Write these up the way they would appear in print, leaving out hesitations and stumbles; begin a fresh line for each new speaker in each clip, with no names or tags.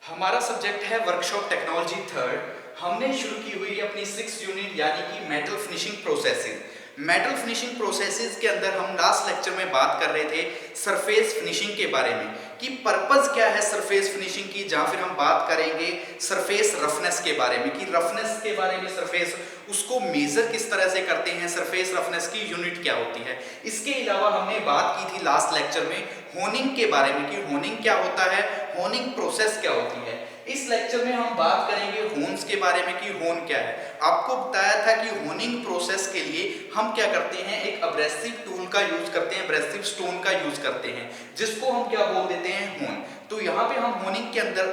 हमारा सब्जेक्ट है workshop technology third. हमने शुरू की हुई अपनी 6 यूनिट यानी कि metal finishing processes. Metal finishing processes के अंदर हम लास्ट लेक्चर में बात कर रहे थे सरफेस फिनिशिंग के बारे में कि पर्पस क्या है सरफेस फिनिशिंग की, जहां फिर हम बात करेंगे सरफेस रफनेस के बारे में कि रफनेस के बारे में सरफेस उसको मेजर किस तरह से करते हैं, सरफेस रफनेस की यूनिट क्या होती है। इसके अलावा हमने बात की थी लास्ट लेक्चर में होनिंग के बारे में कि होनिंग क्या होता है, होनिंग प्रोसेस क्या होती है। इस लेक्चर में हम बात करेंगे होन्स के बारे में कि होन क्या है। आपको बताया था कि होनिंग प्रोसेस के लिए हम क्या करते हैं, एक अब्रेसिव टूल का यूज करते हैं, अब्रेसिव स्टोन का यूज करते हैं, जिसको हम क्या बोल देते हैं, होन। तो यहाँ पे हम होनिंग के अंदर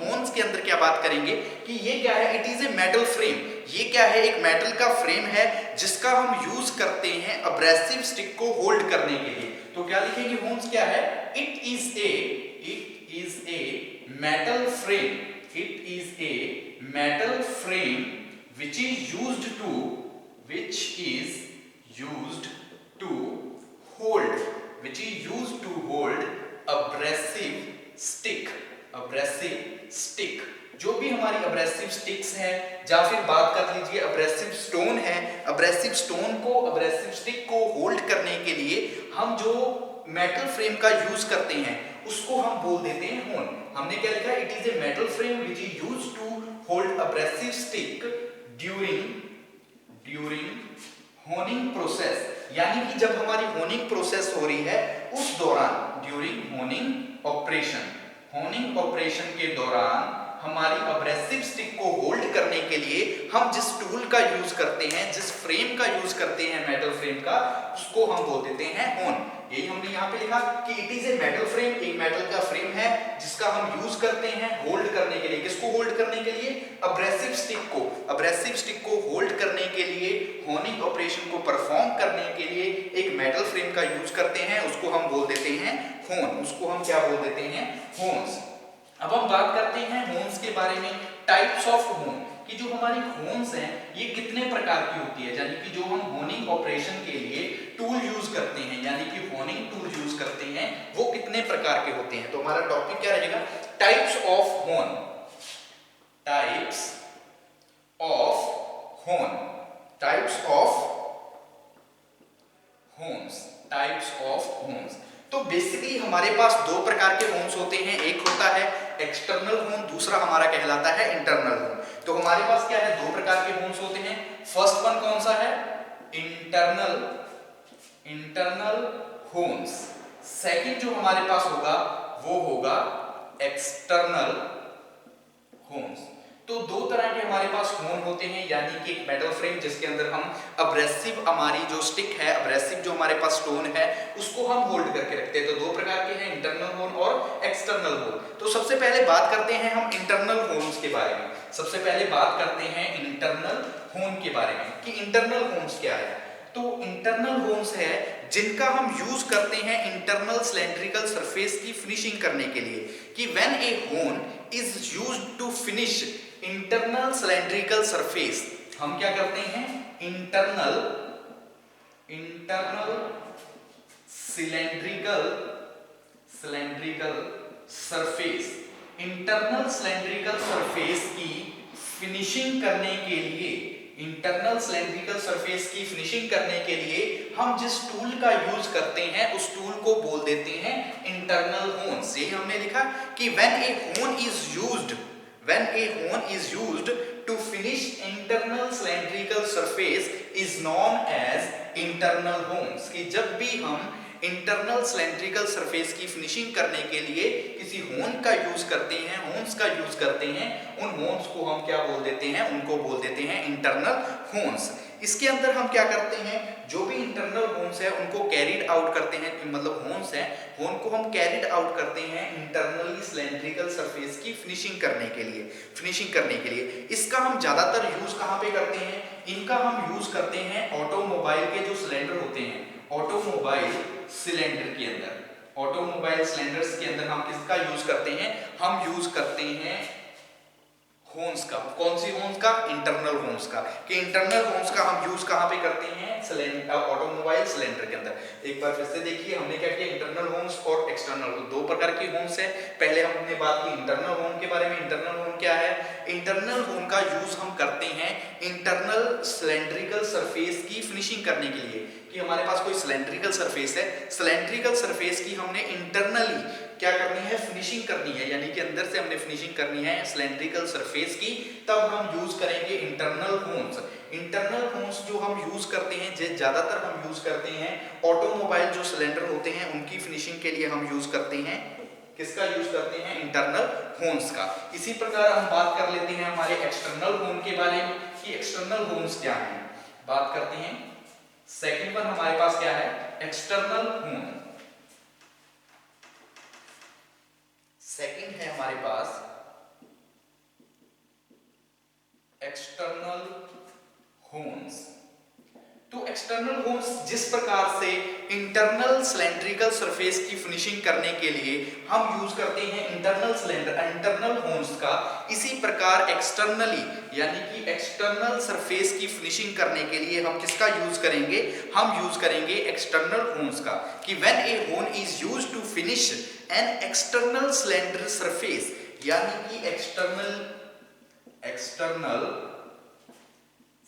होन्स के अंदर क्या बात करेंगे कि ये क्या है, it is a metal frame. ये क्या है, एक मेटल का फ्रेम है जिसका हम यूज करते हैं अब्रेसिव स्टिक को होल्ड करने के लिए। तो क्या लिखेंगे, होन्स क्या है, it is A metal frame, it is a metal frame which is used to hold abrasive stick। जो भी हमारी अब्रेसिव स्टिक्स है, या फिर बात कर लीजिए अब्रेसिव स्टोन है, अब्रेसिव स्टोन को, अब्रेसिव स्टिक को होल्ड करने के लिए हम जो मेटल फ्रेम का यूज करते हैं उसको हम बोल देते हैं होन। हमने क्या लिखा, it is a metal frame which is used to hold abrasive stick during honing process. यानी कि जब हमारी होनिंग प्रोसेस हो रही है उस दौरान, ड्यूरिंग होनिंग ऑपरेशन के दौरान हमारी अब्रेसिव स्टिक को होल्ड करने के लिए हम जिस टूल का यूज करते हैं, जिस फ्रेम का यूज करते हैं, मेटल फ्रेम का, उसको हम बोल देते हैं होन। यही हमने यहाँ पे लिखा कि it is a metal frame, एक मेटल का फ्रेम है जिसका हम यूज करते हैं होल्ड करने के लिए। किसको होल्ड करने के लिए, अब्रेसिव स्टिक को। अब्रेसिव स्टिक को होल्ड करने के लिए, होनिंग ऑपरेशन को परफॉर्म करने के लिए एक मेटल फ्रेम का यूज करते हैं, उसको हम बोल देते हैं होन। उसको हम क्या बोल देते हैं, होन्स। अब हम बात करते हैं होन्स के बारे में, टाइप्स ऑफ होन, कि जो हमारी होन्स हैं ये कितने प्रकार की होती है। यानी कि जो हम होनिंग ऑपरेशन के लिए टूल यूज करते हैं, यानी कि होनिंग टूल यूज करते हैं, वो कितने प्रकार के होते हैं। तो हमारा टॉपिक क्या रहेगा, टाइप्स ऑफ होन। टाइप्स ऑफ होन, टाइप्स ऑफ होन्स, टाइप्स ऑफ होन्स। तो बेसिकली हमारे पास दो प्रकार के होन्स होते हैं, एक होता है एक्सटर्नल होन, दूसरा हमारा कहलाता है इंटरनल होन। तो हमारे पास क्या है, दो प्रकार के होन्स होते हैं। फर्स्ट वन कौन सा है, इंटरनल होन्स। सेकंड जो हमारे पास होगा वो होगा एक्सटर्नल होन्स। तो दो तरह के हमारे पास होन होते हैं, यानी कि एक मेटल फ्रेम जिसके अंदर हम अब्रेसिव, हमारी जो स्टिक है, अब्रेसिव जो हमारे पास स्टोन है, उसको हम होल्ड करके रखते हैं। तो दो प्रकार के हैं, इंटरनल होन और एक्सटर्नल होन। तो सबसे पहले बात करते हैं हम इंटरनल होन्स के बारे में। सबसे पहले बात करते हैं इंटरनल होन के बारे में कि इंटरनल होन्स क्या है। तो इंटरनल होन्स है जिनका हम यूज करते हैं इंटरनल सिलेंड्रिकल सरफेस की फिनिशिंग करने के लिए, कि when a hone is used to finish internal cylindrical surface, हम क्या करते हैं, internal cylindrical surface, internal cylindrical surface की फिनिशिंग करने के लिए, इंटरनल सिलेंड्रिकल सरफेस की फिनिशिंग करने के लिए हम जिस टूल का यूज करते हैं उस टूल को बोल देते हैं इंटरनल होन्स। यही हमने लिखा कि when a hone is used to finish internal cylindrical surface is known as internal hones। कि जब भी हम इंटरनल सिलेंड्रिकल सरफेस की फिनिशिंग करने के लिए किसी होन का यूज करते हैं, होन्स का यूज करते हैं, उन होन्स को हम क्या बोल देते हैं, उनको बोल देते हैं इंटरनल होन्स। इसके अंदर हम क्या करते हैं, जो भी इंटरनल होन्स है उनको कैरिड आउट करते हैं, मतलब होन्स है, होन को हम कैरिड आउट करते हैं इंटरनली सिलेंड्रिकल सरफेस की फिनिशिंग करने के लिए। इसका हम ज्यादातर यूज कहाँ पे करते हैं, इनका हम यूज करते हैं ऑटोमोबाइल के जो सिलेंडर होते हैं, ऑटोमोबाइल सिलेंडर के अंदर, ऑटोमोबाइल सिलेंडर्स के अंदर हम किसका यूज करते हैं, हम यूज करते हैं होन्स का। कौन सी होन्स का? इंटरनल होन्स का। कि इंटरनल होन्स का हम यूज कहां पे करते हैं? ऑटोमोबाइल सिलेंडर के अंदर। एक बार फिर से देखिए हमने क्या किया, इंटरनल होन्स और एक्सटर्नल, दो प्रकार की होन्स है। पहले हमने बात की इंटरनल होन के बारे में। इंटरनल होन क्या है? इंटरनल होन का यूज हम करते हैं इंटरनल सिलेंड्रिकल सरफेस की फिनिशिंग करने के लिए। कि हमारे पास कोई सिलेंड्रिकल सरफेस है, सिलेंड्रिकल सरफेस की हमने इंटरनली क्या करनी है? फिनिशिंग करनी है, यानी कि अंदर से हमने फिनिशिंग करनी है सिलेंड्रिकल सरफेस की, तब हम यूज करेंगे इंटरनल होन्स। इंटरनल होन्स जो हम यूज करते हैं, ज्यादातर हम यूज करते हैं ऑटोमोबाइल जो सिलेंडर होते हैं उनकी फिनिशिंग के लिए हम यूज करते हैं। किसका यूज करते हैं? इंटरनल होन्स का। इसी प्रकार हम बात कर लेते हैं हमारे एक्सटर्नल होन के बारे में कि एक्सटर्नल होन्स क्या है। बात करते हैं सेकंड वन हमारे पास क्या है? एक्सटर्नल होन। सेकंड है हमारे पास एक्सटर्नल होन्स। तो एक्सटर्नल होन्स जिस प्रकार से इंटरनल सिलेंड्रिकल सरफेस की फिनिशिंग करने के लिए हम यूज करते हैं इंटरनल होन्स का, इसी प्रकार एक्सटर्नली यानी कि एक्सटर्नल सरफेस की फिनिशिंग करने के लिए हम किसका यूज करेंगे? हम यूज करेंगे एक्सटर्नल होन्स का। कि when a hone is used to finish an external cylinder surface, यानी कि एक्सटर्नल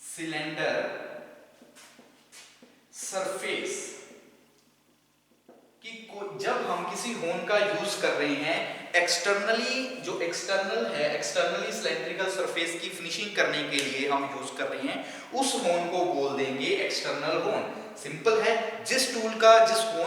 सिलेंडर सरफेस कि जब हम किसी होन का यूज कर रहे हैं एक्सटर्नली, जो एक्सटर्नली सिलेंड्रिकल सरफेस की फिनिशिंग करने के लिए हम यूज कर रहे हैं, उस होन को बोल देंगे एक्सटर्नल होन। सिंपल है। जिस होन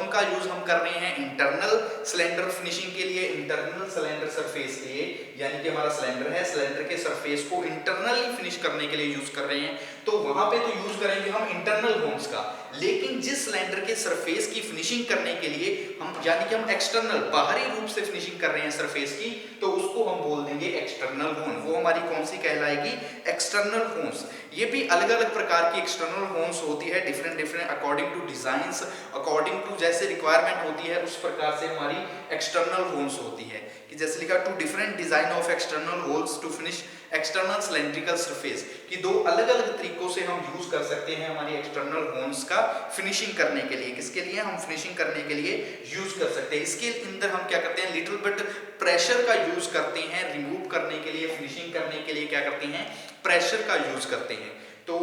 का यूज हम कर रहे हैं इंटरनल सिलेंडर फिनिशिंग के लिए, इंटरनल सिलेंडर सरफेस के लिए, यानी कि हमारा सिलेंडर है, सिलेंडर के सरफेस को इंटरनली फिनिश करने के लिए यूज कर रहे हैं, तो वहां पे तो यूज करेंगे हम इंटरनल होन्स का। लेकिन जिस सिलेंडर के सरफेस की फिनिशिंग करने के लिए हम, यानी कि हम एक्सटर्नल बाहरी रूप से फिनिशिंग कर रहे हैं सरफेस की, तो उसको हम बोल देंगे एक्सटर्नल होन। वो हमारी कौन सी कहलाएगी? External hones. ये भी अलग अलग प्रकार की एक्सटर्नल होन्स होती है, different according to designs, according to जैसे रिक्वायरमेंट होती है उस प्रकार से हमारी एक्सटर्नल होन्स होती है। कि जैसे लिखा two different design of external holes to finish external cylindrical surface, कि दो अलग अलग तरीकों से हम यूज कर सकते हैं हमारी एक्सटर्नल होन्स का फिनिशिंग करने के लिए। किसके लिए? हम फिनिशिंग करने के लिए यूज कर सकते हैं। इसके अंदर हम क्या करते हैं? लिटिल बिट प्रेशर का यूज करते हैं रिमूव करने के लिए, फिनिशिंग करने के लिए क्या करते हैं? प्रेशर का यूज करते हैं। तो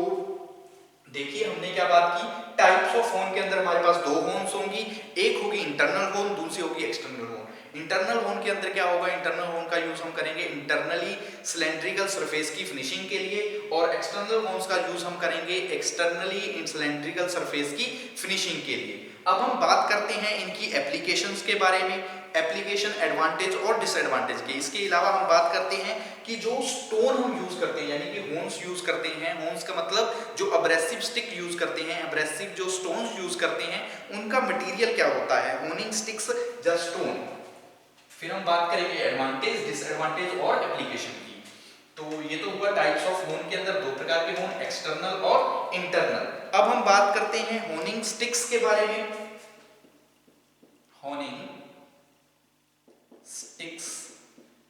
देखिए हमने क्या बात की, टाइप्स ऑफ होन के अंदर हमारे पास दो होन्स होंगी, एक होगी इंटरनल होन, दूसरी होगी एक्सटर्नल होन। इंटरनल होन के अंदर क्या होगा? इंटरनल होन का यूज हम करेंगे इंटरनली सिलेंड्रिकल सरफेस की फिनिशिंग के लिए, और एक्सटर्नल होन्स का यूज हम करेंगे एक्सटर्नली सिलेंड्रिकल सरफेस की फिनिशिंग के लिए। अब हम बात करते हैं इनकी एप्लीकेशंस के बारे में, एप्लीकेशन एडवांटेज और डिसएडवांटेज की। इसके अलावा हम बात करते हैं कि जो स्टोन हम यूज करते हैं, यानी कि होन्स यूज करते हैं, होन्स का मतलब जो अब्रेसिव स्टिक यूज करते हैं, अब्रेसिव जो स्टोन्स यूज करते हैं, उनका मटेरियल क्या होता है? होनिंग स्टिक्स या स्टोन। फिर हम बात करेंगे एडवांटेज, डिसएडवांटेज और एप्लीकेशन की। तो ये तो हुआ टाइप्स ऑफ होन के अंदर दो प्रकार के होन, एक्सटर्नल और इंटरनल। अब हम बात करते हैं होनिंग स्टिक्स के बारे में। होनिंग स्टिक्स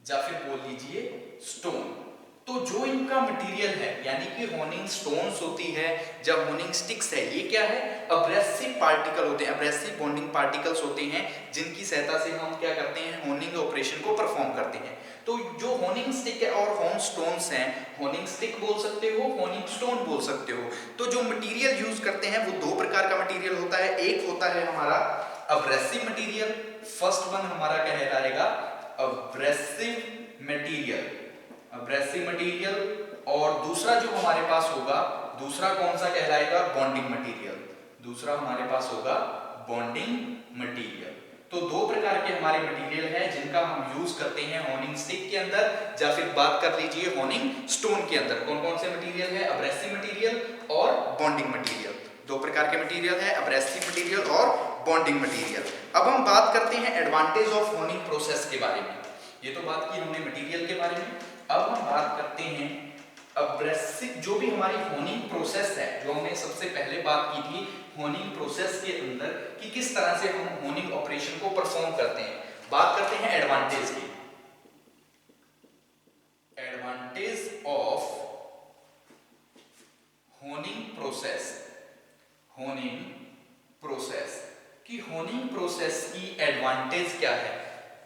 या फिर बोल लीजिए स्टोन। तो जो इनका मटेरियल है, यानी कि होनिंग स्टोन्स होती है, जब होनिंग स्टिक्स है, ये क्या है? अब्रेसिव पार्टिकल होते हैं, अब्रेसिव बॉन्डिंग पार्टिकल्स होते हैं, जिनकी सहायता से हम क्या करते हैं? होनिंग ऑपरेशन को परफॉर्म करते हैं। तो जो होनिंग स्टिक है और होन स्टोन्स हैं, होनिंग स्टिक बोल सकते हो, होनिंग स्टोन बोल सकते हो। तो जो मटेरियल यूज करते हैं वो दो प्रकार का मटेरियल होता है। एक होता है हमारा अब्रेसिव मटेरियल, फर्स्ट वन हमारा कहलाएगा अब्रेसिव मटेरियल, अब्रेसिव मटेरियल। और दूसरा जो हमारे पास होगा, दूसरा कौन सा कहलाएगा? Bonding material. दूसरा हमारे पास होगा बॉन्डिंग मटेरियल। तो दो प्रकार के हमारे मटेरियल हैं जिनका हम यूज करते हैं होनिंग स्टिक के अंदर, या फिर बात कर लीजिए होनिंग स्टोन के अंदर। कौन कौन से मटेरियल है? अब्रेसिव मटेरियल और बॉन्डिंग मटेरियल। दो प्रकार के मटेरियल है, अब्रेसिव मटेरियल और बॉन्डिंग मटेरियल। अब हम बात करते हैं एडवांटेज ऑफ होनिंग प्रोसेस के बारे में। ये तो बात की हमने मटेरियल के बारे में। अब हम बात करते हैं अब्रेसिव, जो भी हमारी होनिंग प्रोसेस है, जो हमने सबसे पहले बात की थी होनिंग प्रोसेस के अंदर कि किस तरह से हम होनिंग ऑपरेशन को परफॉर्म करते हैं। बात करते हैं एडवांटेज की। एडवांटेज होनिंग प्रोसेस की एडवांटेज क्या है,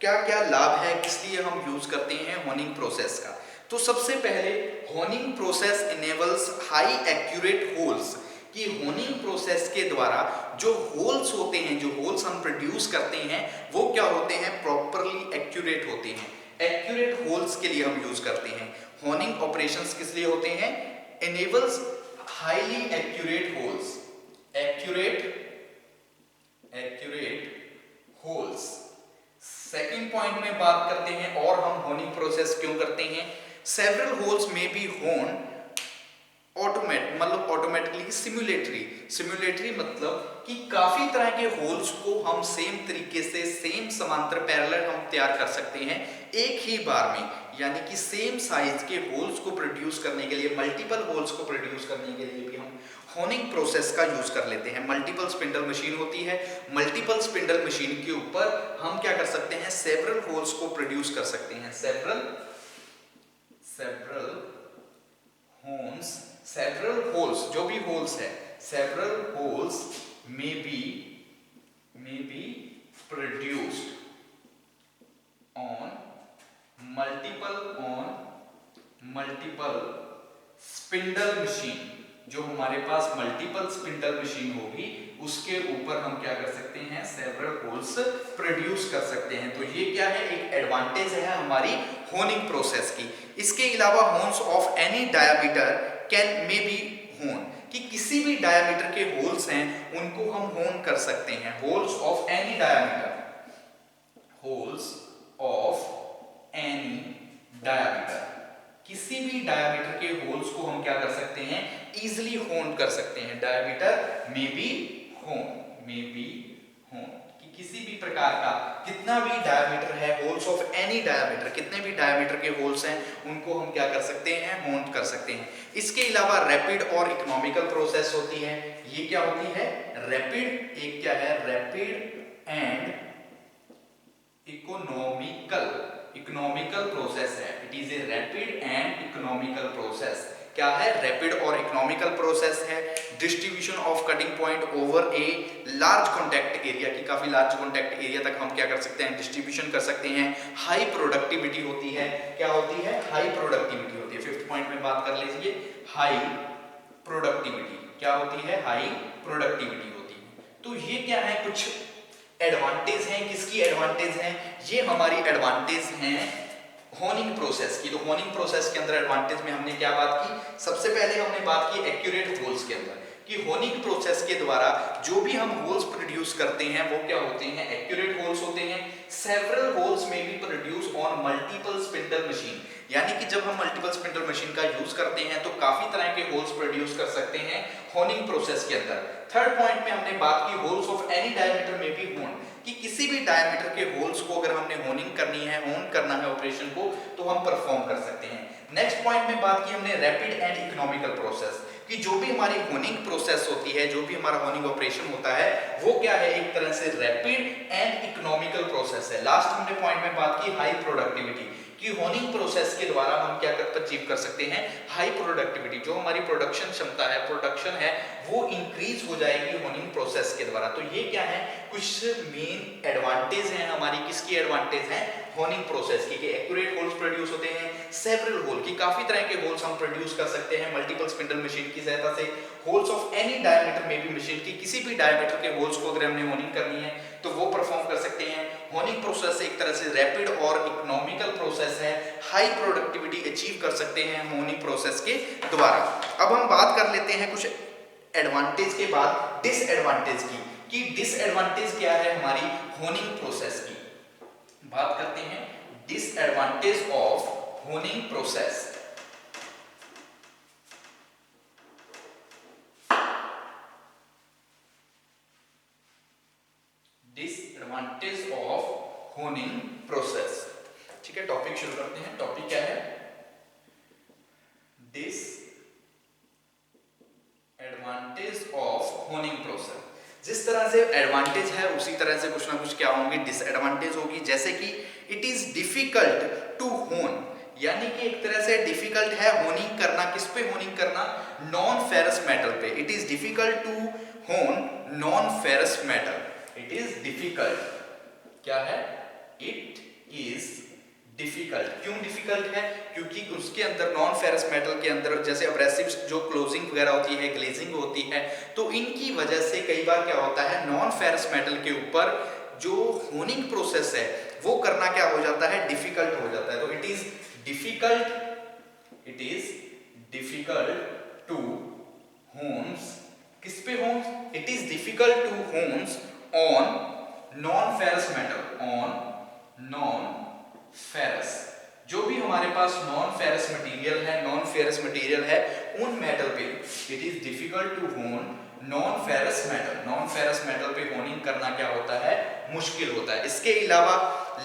क्या क्या लाभ है, किस लिए हम यूज करते हैं होनिंग प्रोसेस का। तो सबसे पहले honing process enables high accurate holes, कि होनिंग प्रोसेस के द्वारा जो होल्स होते हैं, जो होल्स हम प्रोड्यूस करते हैं वो क्या होते हैं, प्रॉपरली एक्यूरेट होते हैं। एक्यूरेट होल्स के लिए हम यूज करते हैं। होनिंग ऑपरेशंस किस लिए होते हैं, enables highly accurate holes, accurate holes. Second point में बात करते हैं और हम होनिंग प्रोसेस क्यों करते हैं। सेवरल होल्स में बी होन ऑटोमेटिकली सिम्युलेटरी मतलब कि काफी तरह के होल्स को हम सेम तरीके से सेम समांतर पैरेलल हम तैयार कर सकते हैं एक ही बार में, यानी कि सेम साइज के होल्स को प्रोड्यूस करने के लिए, मल्टीपल होल्स को प्रोड्यूस करने के लिए भी हम होनिंग प्रोसेस का यूज कर लेते हैं। मल्टीपल स्पिंडल मशीन होती है, मल्टीपल स्पिंडल मशीन के ऊपर हम क्या कर सकते हैं, सेवरल होल्स को प्रोड्यूस कर सकते हैं। सेवरल होल्स, जो भी होल्स है, several holes may be produced on multiple spindle machine. जो हमारे पास मल्टीपल स्पिंडल मशीन होगी उसके ऊपर हम क्या कर सकते हैं, सेवरल होल्स प्रोड्यूस कर सकते हैं। तो ये क्या है, एक एडवांटेज है हमारी होनिंग प्रोसेस की। इसके अलावा holes of any diameter may be होन, कि किसी भी डायमीटर के होल्स हैं उनको हम होन कर सकते हैं। होल्स ऑफ एनी डायमीटर, किसी भी डायमीटर के होल्स को हम क्या कर सकते हैं, इजिली होन कर सकते हैं। डायमीटर मे बी होन, कि किसी भी प्रकार का कितना भी डायमीटर है, होल्स ऑफ एनी डायमीटर, कितने भी डायमीटर के होल्स हैं उनको हम क्या कर सकते हैं, होन कर सकते हैं। इसके अलावा रैपिड और इकोनॉमिकल प्रोसेस होती है। ये क्या होती है, रैपिड, एक क्या है, रैपिड एंड इकोनॉमिकल प्रोसेस है। It is a rapid and economical process. क्या है, रैपिड और इकोनॉमिकल प्रोसेस है। Distribution of cutting point over a large contact area, की काफी लार्ज कॉन्टैक्ट एरिया तक हम क्या कर सकते हैं, डिस्ट्रीब्यूशन कर सकते हैं। हाई प्रोडक्टिविटी होती है। क्या होती है, हाई प्रोडक्टिविटी होती है। फिफ्थ पॉइंट में बात कर लीजिए, हाई प्रोडक्टिविटी क्या होती है, हाई प्रोडक्टिविटी होती है। तो ये क्या है, कुछ एडवांटेज हैं। किसकी एडवांटेज हैं, ये हमारी एडवांटेज हैं होनिंग प्रोसेस की। तो होनिंग प्रोसेस के अंदर एडवांटेज में हमने क्या बात की, सबसे पहले हमने बात की एक्यूरेट होल्स के अंदर, कि होनिंग प्रोसेस के द्वारा जो भी हम होल्स प्रोड्यूस करते हैं वो क्या होते हैं, एक्यूरेट होल्स होते हैं। सेवरल होल्स में B produce on multiple spindle machine, यानी कि जब हम मल्टीपल स्पिंडल मशीन का यूज करते हैं तो काफी तरह के होल्स प्रोड्यूस कर सकते हैं होनिंग प्रोसेस के अंदर। थर्ड पॉइंट में हमने बात की होल्स ऑफ एनी डायमीटर में बी होन, कि किसी भी डायमीटर के होल्स को अगर हमने होनिंग करनी है, होन करना है ऑपरेशन को, तो हम परफॉर्म कर सकते हैं। नेक्स्ट पॉइंट में बात की हमने रैपिड एंड इकोनॉमिकल प्रोसेस, कि जो भी हमारी होनिंग प्रोसेस होती है, जो भी हमारा होनिंग ऑपरेशन होता है वो क्या है, एक तरह से रैपिड एंड इकोनॉमिकल प्रोसेस है। लास्ट हमने पॉइंट में बात की हाई प्रोडक्टिविटी, कि होनिंग प्रोसेस के द्वारा हम क्या अचीव कर सकते हैं, हाई प्रोडक्टिविटी। जो हमारी प्रोडक्शन क्षमता है, प्रोडक्शन है, वो इंक्रीज हो जाएगी होनिंग प्रोसेस के द्वारा। तो ये क्या है, कुछ मेन एडवांटेज हैं हमारी। किसकी एडवांटेज है, होनिंग प्रोसेस की, कि एक्यूरेट होल्स प्रोड्यूस होते हैं। सेवरल होल, की काफी तरह के होल्स हम प्रोड्यूस कर सकते हैं मल्टीपल स्पिंडल मशीन की सहायता से। होल्स ऑफ एनी डायमीटर में भी मशीन, की किसी भी डायमीटर के होल्स को अगर हमने होनिंग करनी है तो वो परफॉर्म कर सकते हैं। होनिंग प्रोसेस एक तरह से रैपिड और इकोनॉमिकल प्रोसेस है। हाई प्रोडक्टिविटी अचीव कर सकते हैं होनिंग प्रोसेस के द्वारा। अब हम बात कर लेते हैं कुछ एडवांटेज के बाद डिसएडवांटेज की, कि डिसएडवांटेज क्या है हमारी होनिंग प्रोसेस की। बात करते हैं disadvantage of honing process. Disadvantage of honing process. ठीक है, टॉपिक शुरू करते हैं। टॉपिक क्या है, डिसएडवांटेज ऑफ होनिंग प्रोसेस। जिस तरह से एडवांटेज है उसी तरह से कुछ ना कुछ क्या होंगे, डिसएडवांटेज होगी। जैसे कि इट इज डिफिकल्ट टू होन, यानी कि एक तरह से डिफिकल्ट है होनिंग करना। किस पे होनिंग करना, नॉन फेरस मेटल पे। It is difficult to hone non ferrous metal. It is difficult. क्या है? It is difficult. क्यों डिफिकल्ट है? क्योंकि उसके अंदर नॉन फेरस मेटल के अंदर जैसे अब्रेसिव जो क्लोजिंग वगैरह होती है, ग्लेजिंग होती है, तो इनकी वजह से कई बार क्या होता है, नॉन फेरस मेटल के ऊपर जो होनिंग प्रोसेस है वो करना क्या हो जाता है, डिफिकल्ट हो जाता है। तो it is difficult, it is difficult to hones, किस पे hones? It is difficult to hones on non ferrous metal, on non ferrous, जो भी हमारे पास नॉन फेरस मटेरियल है, नॉन फेरस मटेरियल है उन मेटल पे it is difficult to hone non ferrous metal. Non ferrous metal पे honing करना क्या होता है, मुश्किल होता है। इसके अलावा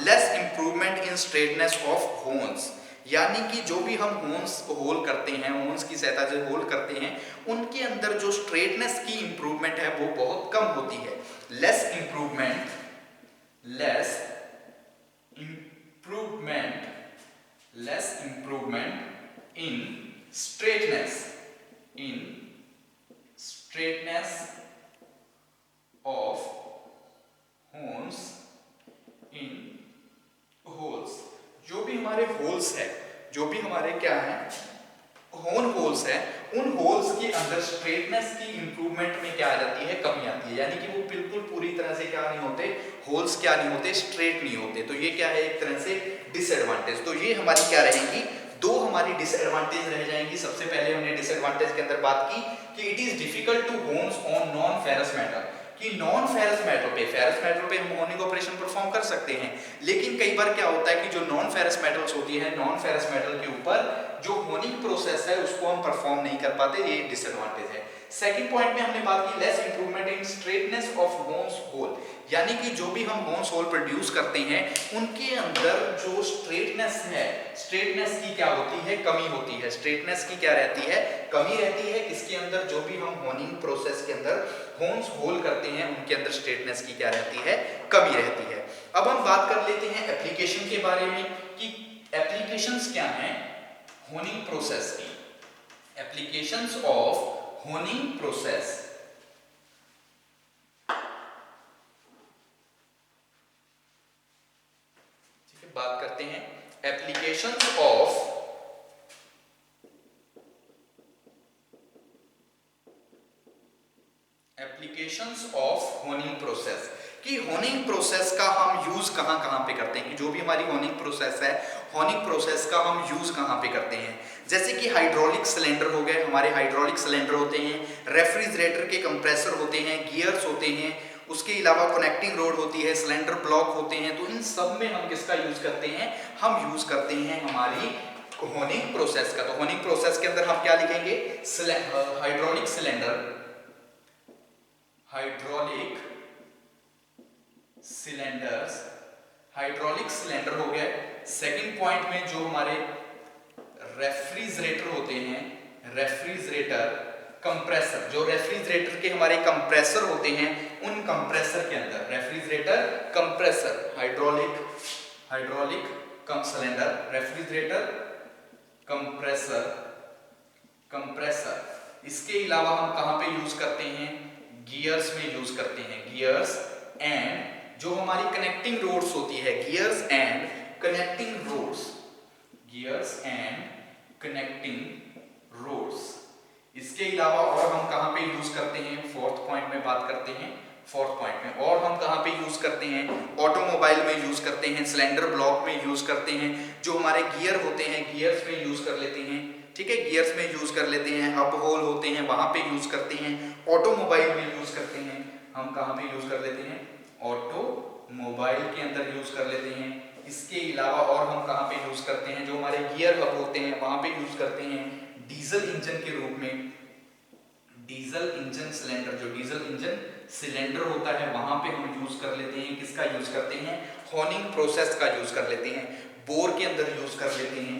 less improvement in straightness of होन्स, यानी कि जो भी हम होन्स को होल करते हैं, होन्स की सतह से होल करते हैं, उनके अंदर जो स्ट्रेटनेस की इंप्रूवमेंट है वो बहुत कम होती है। Less improvement, less improvement, less improvement in straightness, in straightness of holes in holes। जो भी हमारे होल्स है, जो भी हमारे क्या है, होन होल्स है, उन होल्स के अंदर स्ट्रेटनेस की इंप्रूवमेंट में क्या आ जाती है, कमी आती है। यानी कि वो बिल्कुल पूरी तरह से क्या नहीं होते, होल्स क्या नहीं होते, स्ट्रेट नहीं होते। तो ये क्या है, एक तरह से डिसएडवांटेज। तो ये हमारी क्या रहेंगी, दो हमारी डिसएडवांटेज रह जाएंगी। सबसे पहले हमने डिसएडवांटेज के अंदर बात की कि it is difficult to hones on non ferrous metal, कि नॉन फेरस मेटल पे, फेरस मेटल पे हम होनिंग ऑपरेशन परफॉर्म कर सकते हैं, लेकिन कई बार क्या होता है कि जो नॉन फेरस मेटल्स होती है, नॉन फेरस मेटल के ऊपर जो होनिंग प्रोसेस है उसको हम परफॉर्म नहीं कर पाते, ये डिसएडवांटेज है। सेकंड पॉइंट में हमने बात की less improvement in straightness of hones hole, यानी कि जो भी हम होन्स होल प्रोड्यूस करते हैं उनके अंदर जो स्ट्रेटनेस है, स्ट्रेटनेस की क्या होती है, कमी होती है। स्ट्रेटनेस की क्या रहती है, कमी रहती है। किसके अंदर, जो भी हम होनिंग प्रोसेस के अंदर होन्स होल करते हैं उनके अंदर स्ट्रेटनेस की क्या रहती है, कमी रहती है। अब हम बात कर लेते हैं एप्लीकेशन के बारे में कि एप्लीकेशंस क्या हैं होनिंग प्रोसेस की। एप्लीकेशंस ऑफ होनिंग प्रोसेस, ठीक है, बात करते हैं एप्लीकेशंस ऑफ होनिंग प्रोसेस, कि होनिंग प्रोसेस का हम यूज कहां पे करते हैं, कि जो भी हमारी होनिंग प्रोसेस है, होनिंग प्रोसेस का हम यूज कहां पे करते हैं। जैसे कि हाइड्रोलिक सिलेंडर हो गए, हमारे हाइड्रोलिक सिलेंडर होते हैं, रेफ्रिजरेटर के कंप्रेसर होते हैं, गियर्स होते हैं, उसके अलावा कनेक्टिंग रोड होती है, सिलेंडर ब्लॉक होते हैं। तो इन सब में हम किसका यूज करते हैं, हम यूज करते हैं हमारी होनिंग प्रोसेस का। तो होनिंग प्रोसेस के अंदर हम क्या लिखेंगे, hydraulic cylinder, hydraulic cylinders, hydraulic cylinder हो गए। सेकंड पॉइंट में जो हमारे रेफ्रिजरेटर होते हैं, रेफ्रिजरेटर कंप्रेसर, जो रेफ्रिजरेटर के हमारे कंप्रेसर होते हैं उन कंप्रेसर के अंदर refrigerator compressor, hydraulic cylinder, refrigerator compressor, compressor. इसके अलावा हम कहां पे यूज करते हैं, गियर्स में यूज करते हैं, गियर्स एंड जो हमारी कनेक्टिंग रोड्स होती है, gears and connecting rods, gears and connecting rods. इसके अलावा और हम कहां पे यूज करते हैं, फोर्थ पॉइंट में बात करते हैं। फोर्थ पॉइंट में और हम कहां पे यूज करते हैं, ऑटोमोबाइल में यूज करते हैं, सिलेंडर ब्लॉक में यूज करते हैं, जो हमारे गियर होते हैं गियर्स में यूज कर लेते हैं, ठीक है, गियर्स में यूज कर लेते हैं, हब होल होते हैं वहां पे यूज करते हैं, ऑटोमोबाइल में यूज करते हैं। हम कहां पे यूज कर लेते हैं, ऑटोमोबाइल के अंदर यूज कर लेते हैं। इसके अलावा और हम कहां पे यूज करते हैं, जो हमारे गियर हब होते हैं वहां पे यूज करते हैं, डीजल इंजन के रूप में, डीजल इंजन सिलेंडर, जो डीजल इंजन सिलेंडर होता है वहां पे हम यूज कर लेते हैं। किसका यूज करते हैं, होनिंग प्रोसेस का यूज कर लेते हैं। बोर के अंदर यूज कर लेते हैं,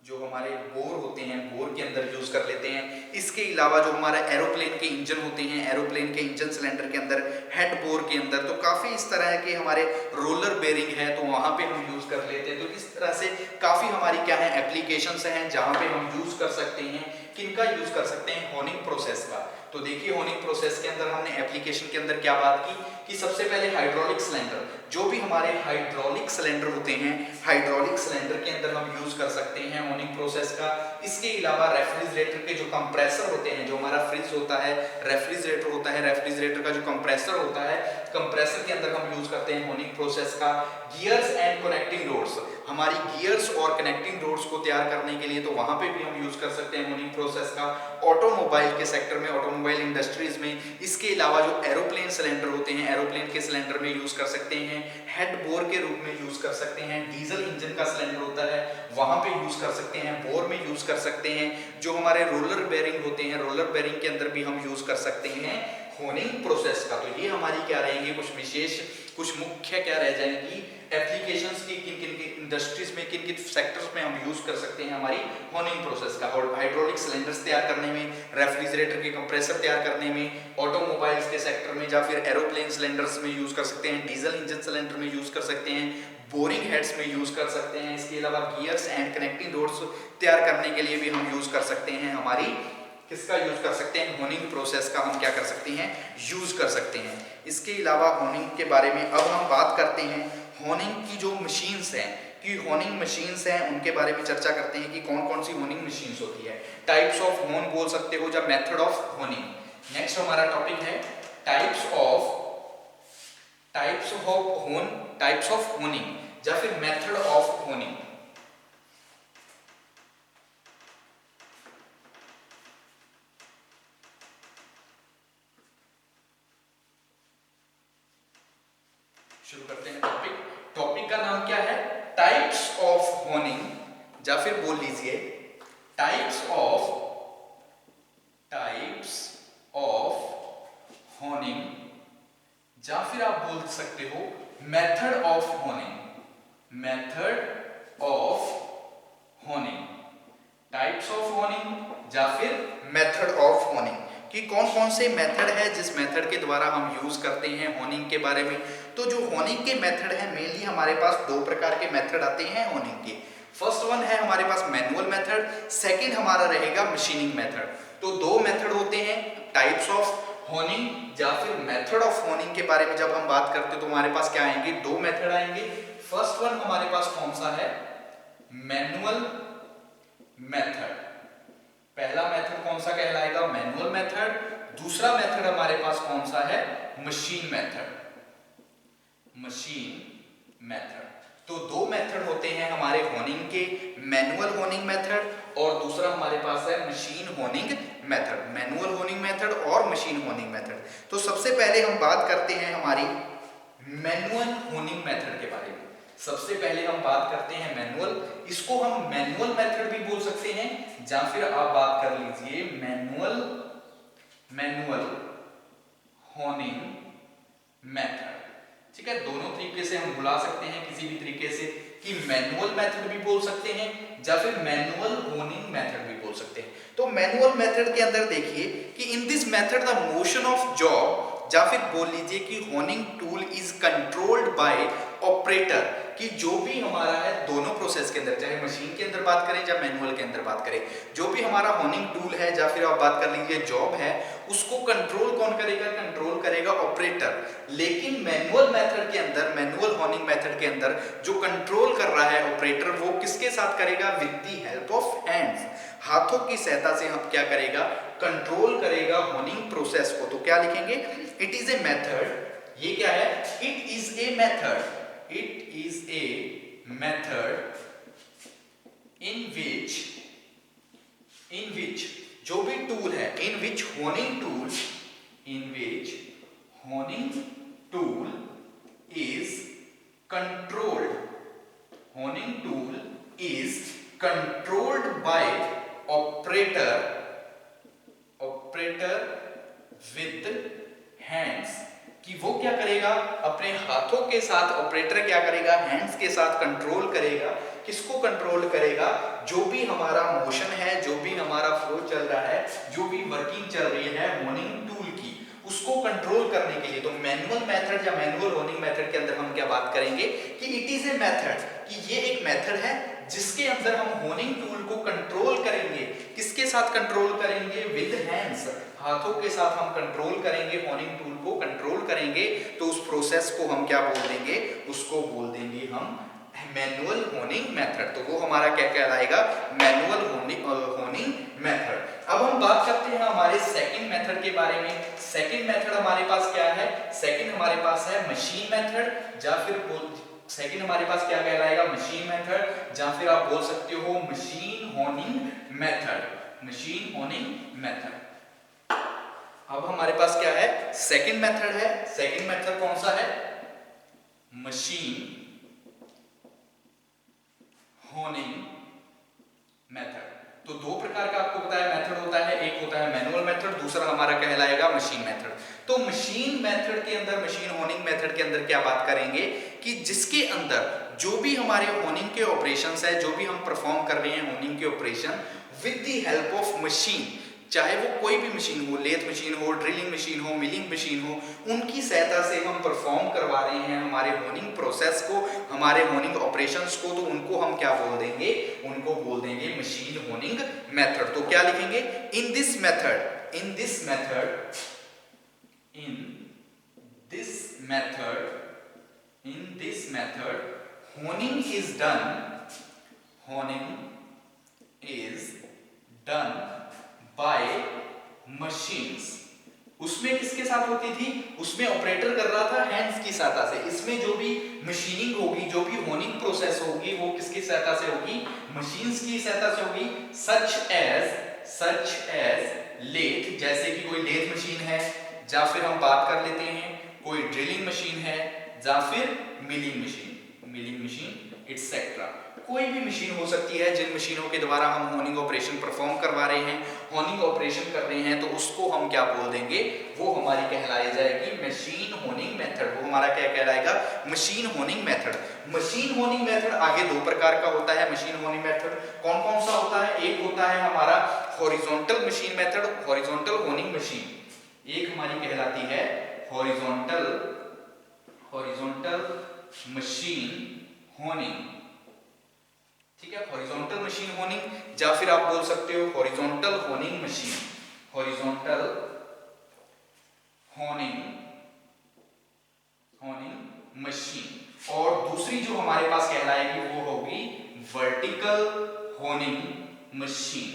जो हमारे बोर होते हैं बोर के अंदर यूज कर लेते हैं। इसके अलावा जो हमारा एरोप्लेन के इंजन होते हैं, एरोप्लेन के इंजन सिलेंडर के अंदर, हेड बोर के अंदर, तो काफ़ी इस तरह के हमारे रोलर बेरिंग है तो वहाँ पे हम यूज़ कर लेते हैं। तो इस तरह से काफ़ी हमारी क्या है एप्लीकेशंस हैं जहाँ पे हम यूज़ कर सकते हैं। किनका यूज़ कर सकते हैं? होनिंग प्रोसेस का। तो देखिए होनिंग प्रोसेस के अंदर हमने एप्लीकेशन के अंदर क्या बात की कि सबसे पहले हाइड्रोलिक सिलेंडर, जो भी हमारे हाइड्रोलिक सिलेंडर होते हैं, हाइड्रोलिक सिलेंडर के अंदर हम यूज कर सकते हैं होनिंग प्रोसेस का। इसके अलावा रेफ्रिजरेटर के जो कंप्रेसर होते हैं, जो हमारा फ्रिज होता है, रेफ्रिजरेटर होता है, रेफ्रिजरेटर का जो कंप्रेसर होता है, कंप्रेसर के अंदर हम यूज करते हैं होनिंग प्रोसेस का। गियर्स एंड कनेक्टिंग रोड्स, हमारी गियर्स और कनेक्टिंग रोड्स को तैयार करने के लिए तो वहां पे भी हम यूज कर सकते हैं होनिंग प्रोसेस का। ऑटोमोबाइल के सेक्टर में, ऑटोमोबाइल इंडस्ट्रीज में, इसके अलावा जो एरोप्लेन सिलेंडर होते हैं, एरोप्लेन के सिलेंडर में यूज कर सकते हैं, हेड बोर के रूप में यूज कर सकते हैं। डीजल इंजन का सिलेंडर होता है वहां पे यूज कर सकते हैं, बोर में यूज कर सकते हैं। जो हमारे रोलर बेरिंग होते हैं, रोलर बेरिंग के अंदर भी हम यूज कर सकते हैं होनिंग प्रोसेस का। तो ये हमारी क्या रहेंगे कुछ विशेष, कुछ मुख्य क्या रह जाएंगी एप्लीकेशंस की, किन किन की इंडस्ट्रीज में, किन किन सेक्टर्स में हम यूज कर सकते हैं हमारी होनिंग प्रोसेस का। हाइड्रोलिक सिलेंडर्स तैयार करने में, रेफ्रिजरेटर के कंप्रेसर तैयार करने में, ऑटोमोबाइल्स के सेक्टर में, या फिर एरोप्लेन सिलेंडर्स में यूज कर सकते हैं, डीजल इंजन सिलेंडर में यूज कर सकते हैं, बोरिंग हेड्स में यूज कर सकते हैं। इसके अलावा गियर्स एंड कनेक्टिंग रोड्स तैयार करने के लिए भी हम यूज कर सकते हैं हमारी, किसका यूज कर सकते हैं? होनिंग प्रोसेस का हम क्या कर सकते हैं? यूज कर सकते हैं। इसके अलावा होनिंग के बारे में अब हम बात करते हैं। होनिंग की जो मशीन्स हैं, कि होनिंग मशीन्स हैं उनके बारे में चर्चा करते हैं कि कौन कौन सी होनिंग मशीन्स होती है। टाइप्स ऑफ होन बोल सकते हो, या मेथड ऑफ होनिंग। नेक्स्ट हमारा टॉपिक है टाइप्स ऑफ होन, टाइप्स ऑफ होनिंग या फिर मेथड ऑफ होनिंग। शुरू करते हैं टॉपिक। टॉपिक का नाम क्या है? टाइप्स ऑफ होनिंग, या फिर बोल लीजिए टाइप्स ऑफ होनिंग, या फिर आप बोल सकते हो method of honing, method of honing, types of honing या फिर मेथड ऑफ होनिंग, कि कौन कौन से मेथड है जिस मेथड के द्वारा हम यूज करते हैं होनिंग के बारे में। तो जो होनिंग के मेथड है, मेनली हमारे पास दो प्रकार के मेथड आते हैं होनिंग के। फर्स्ट वन है हमारे पास मैनुअल मेथड, सेकंड हमारा रहेगा मशीनिंग मेथड। तो दो मेथड होते हैं, टाइप्स ऑफ होनिंग या फिर मेथड ऑफ होनिंग के बारे में जब हम बात करते हैं तो हमारे पास क्या आएंगे? दो मेथड आएंगे। फर्स्ट वन हमारे पास कौन सा है? Manual method. पहला मेथड कौन सा कहलाएगा? Manual method. दूसरा मेथड हमारे पास कौन सा है? Machine method, machine method. तो दो मेथड होते हैं हमारे होनिंग के, मैनुअल होनिंग मेथड और दूसरा हमारे पास है machine honing method. Manual honing method और मशीन होनिंग मेथड। तो सबसे पहले हम बात करते हैं हमारी मैनुअल होनिंग मेथड के बारे में। सबसे पहले हम बात करते हैं मैनुअल, इसको हम मैनुअल मेथड भी बोल सकते हैं, या फिर आप बात कर लीजिए मैनुअल होनिंग मेथड। ठीक है, दोनों तरीके से हम बुला सकते हैं किसी भी तरीके से, कि मैनुअल मेथड भी बोल सकते हैं या फिर मैनुअल होनिंग मेथड भी बोल सकते हैं। तो मैनुअल मेथड के अंदर देखिए कि in this method the motion of job, या फिर बोल लीजिए कि honing tool is controlled by operator, कि जो भी हमारा है दोनों प्रोसेस के अंदर, चाहे मशीन के अंदर बात करें या मैनुअल के अंदर बात करें, जो भी हमारा होनिंग टूल है या फिर आप बात कर लीजिए जॉब है, उसको कंट्रोल कौन करेगा? कंट्रोल करेगा ऑपरेटर। लेकिन मैनुअल मेथड के अंदर, मैनुअल होनिंग मेथड के अंदर जो कंट्रोल कर रहा है ऑपरेटर, वो किसके साथ करेगा? With the help of hands, हाथों की सहायता से हम क्या करेगा? कंट्रोल करेगा होनिंग प्रोसेस को। तो क्या लिखेंगे? It is a method. ये क्या है? It is a method, it is a method in which जो भी टूल है, in which honing tool is controlled, honing tool is controlled by operator with hands, कि वो क्या करेगा? अपने हाथों के साथ ऑपरेटर क्या करेगा? हैंड्स के साथ कंट्रोल करेगा। किसको कंट्रोल करेगा? जो भी हमारा मोशन है, जो भी हमारा फ्लो चल रहा है, जो भी वर्किंग चल रही है होनिंग टूल की, उसको कंट्रोल करने के लिए। तो मैनुअल मेथड या मैनुअल होनिंग मेथड के अंदर हम क्या बात करेंगे कि इट इज ए मेथड, कि ये एक मेथड है जिसके अंदर हम होनिंग टूल को कंट्रोल करेंगे। किसके साथ कंट्रोल करेंगे? विद हैंड्स, हाथों के साथ हम कंट्रोल करेंगे, होनिंग टूल को कंट्रोल करेंगे। तो उस प्रोसेस को हम क्या बोल देंगे? उसको बोल देंगे हम मैनुअल होनिंग मेथड। तो वो हमारा क्या कहलाएगा? Manual honing method. अब हम बात करते हैं हमारे सेकंड मेथड के बारे में। सेकंड मेथड हमारे पास क्या है? सेकंड हमारे पास है मशीन मेथड, या फिर सेकंड हमारे पास क्या कहलाएगा? मशीन मेथड, या फिर आप बोल सकते हो machine honing method. Machine honing method. अब हमारे पास क्या है? सेकंड मेथड है। सेकंड मेथड कौन सा है? Machine honing method. तो दो प्रकार का आपको पता है मेथड होता है, एक होता है मैनुअल मेथड, दूसरा हमारा कहलाएगा मशीन मेथड। तो मशीन मेथड के अंदर, मशीन होनिंग मेथड के अंदर क्या बात करेंगे कि जिसके अंदर जो भी हमारे होनिंग के ऑपरेशंस है, जो भी हम परफॉर्म कर रहे हैं होनिंग के operation with the help of machine, चाहे वो कोई भी मशीन हो, लेथ मशीन हो, ड्रिलिंग मशीन हो, मिलिंग मशीन हो, उनकी सहायता से हम परफॉर्म करवा रहे हैं हमारे होनिंग प्रोसेस को, हमारे होनिंग ऑपरेशंस को। तो उनको हम क्या बोल देंगे? उनको बोल देंगे मशीन होनिंग मेथड। तो क्या लिखेंगे? In this method, in this method, in this method, in this method honing is done, honing is done by machines. उसमें किसके साथ होती थी? उसमें ऑपरेटर कर रहा था हैंड्स की सहायता से। इसमें जो भी मशीनिंग होगी, जो भी होनिंग प्रोसेस होगी, वो किसकी सहायता से होगी? मशीन्स की सहायता से होगी। सच एज लेथ, जैसे कि कोई लेथ मशीन है, या फिर हम बात कर लेते हैं कोई ड्रिलिंग मशीन है, या फिर मिलिंग मशीन एटसेट्रा। कोई भी मशीन हो सकती है जिन मशीनों के द्वारा हम होनिंग ऑपरेशन परफॉर्म करवा रहे हैं, होनिंग ऑपरेशन कर रहे हैं, तो उसको हम क्या बोल देंगे? वो हमारी कहलाई जाएगी मशीन होनिंग मेथड। वो हमारा क्या कहलाएगा? Machine honing method. Machine honing method आगे दो प्रकार का होता है। मशीन होनिंग मेथड कौन कौन सा होता है? एक होता है हमारा horizontal machine method, horizontal honing machine. एक हमारी कहलाती है हॉरिजॉन्टल मशीन होनिंग, ठीक है, हॉरिजॉन्टल मशीन होनिंग, या फिर आप बोल सकते हो horizontal honing machine, horizontal honing machine. और दूसरी जो हमारे पास कहलाएगी वो होगी vertical honing machine,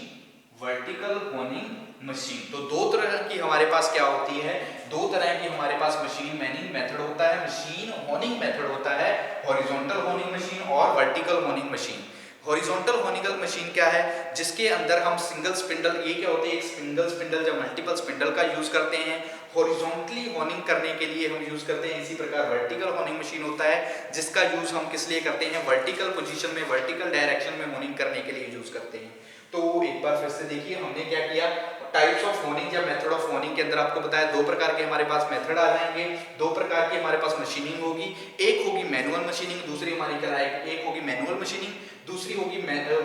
vertical honing machine. तो दो तरह की हमारे पास क्या होती है? दो तरह की हमारे पास मशीन मैनिंग मेथड होता है, मशीन होनिंग मेथड होता है, हॉरिजॉन्टल होनिंग मशीन और वर्टिकल होनिंग मशीन। हॉरिजॉन्टल होनिकल मशीन क्या है? जिसके अंदर हम सिंगल स्पिंडल, ये क्या होती है? एक सिंगल स्पिंडल या मल्टीपल स्पिंडल का यूज करते हैं हॉरिजॉन्टली होनिंग करने के लिए हम यूज करते हैं। इसी प्रकार वर्टिकल होनिंग मशीन होता है जिसका यूज हम किस लिए करते हैं? वर्टिकल पोजीशन में, वर्टिकल डायरेक्शन में होनिंग करने के लिए यूज करते हैं। तो एक बार फिर से देखिए हमने क्या किया। टाइप्स ऑफ होनिंग या मेथड ऑफ होनिंग के अंदर आपको बताया दो प्रकार के हमारे पास मेथड आ जाएंगे, दो प्रकार की हमारे पास मशीनिंग होगी। एक होगी मैनुअल मशीनिंग, दूसरी हमारी क्या आएगी? एक होगी मैनुअल मशीनिंग, दूसरी होगी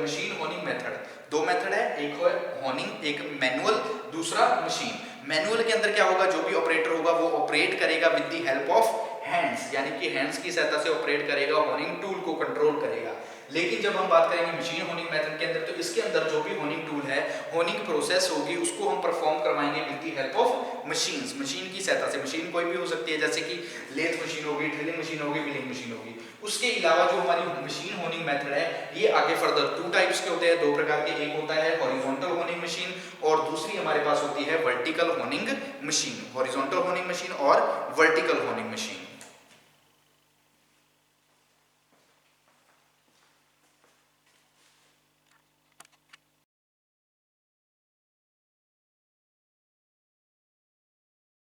मशीन होनिंग मेथड। दो मेथड है, एक है होनिंग, एक मैनुअल, दूसरा मशीन। मैनुअल के अंदर क्या होगा? जो भी ऑपरेटर होगा वो ऑपरेट करेगा with the help of hands, यानी कि हैंड्स की सहायता से ऑपरेट करेगा, होनिंग टूल को कंट्रोल करेगा। लेकिन जब हम बात करेंगे मशीन होनिंग मेथड के अंदर, तो इसके अंदर जो भी होनिंग टूल है, होनिंग प्रोसेस होगी, उसको हम परफॉर्म करवाएंगे with the help of machines, machine की सहायता से। मशीन कोई भी हो सकती है, जैसे कि लेथ मशीन होगी, ड्रिलिंग मशीन होगी, मिलिंग मशीन होगी। उसके अलावा जो हमारी मशीन होनिंग मेथड है, ये आगे फर्दर टू टाइप्स के होते हैं, दो प्रकार के। एक होता है हॉरिजॉन्टल होनिंग मशीन और दूसरी हमारे पास होती है vertical honing machine, horizontal honing machine और वर्टिकल होनिंग मशीन।